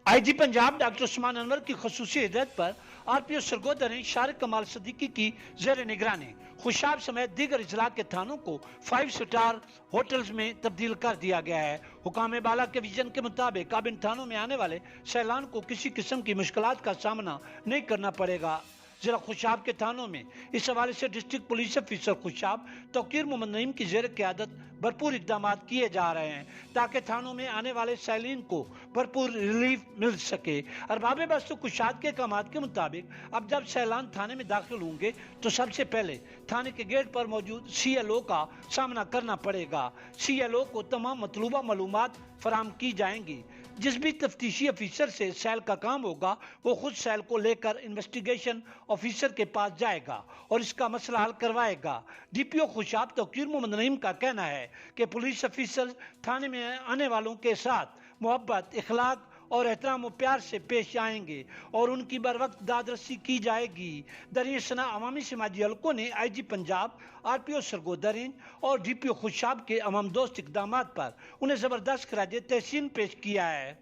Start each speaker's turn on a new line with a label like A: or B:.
A: आई जी Punjab doctor Usman Anwar की खसूसी हिदायत पर RPO सरगोदा ने शारिक कमाल सदीकी की जेर निगरानी खुशाब समेत दीगर इजला के थानों को 5 स्टार होटल्स में तब्दील कर दिया गया है। हुकाम बाला के विजन के मुताबिक अब इन थानों में आने वाले सैलान को किसी किस्म की मुश्किलात का सामना नहीं करना पड़ेगा। जिला खुशाब के थानों में इस हवाले से district police officer Khushab Tauqeer Mohammad Naeem की जेर क़यादत भरपूर इकदाम किए जा रहे हैं ताकि थानों में आने वाले सैलीन को भरपूर रिलीफ मिल सके। अरबाब बस्तु खुशाब के अहकाम के मुताबिक अब जब सैलान थाने में दाखिल होंगे तो सबसे पहले थाने के गेट पर मौजूद CLO का सामना करना पड़ेगा। CLO को तमाम मतलूबा मालूमात फराम की जाएंगी। जिस भी तफ्तीशी अफीसर से सैल का काम होगा वो खुद सैल को लेकर इन्वेस्टिगेशन ऑफिसर के पास जाएगा और इसका मसला हल करवाएगा। DPO खुशाब तौकीर मोहम्मद नईम का कहना है कि पुलिस ऑफिसर थाने में आने वालों के साथ मोहब्बत, इखलाक और एहतराम और प्यार से पेश आएंगे और उनकी बर वक्त दादरसी की जाएगी। दरियासना अवामी समाजी हलकों ने IG Punjab, RPO Sargodha range और DPO खुशाब के अवाम दोस्त इकदाम पर उन्हें ज़बरदस्त खराज तहसीन पेश किया है।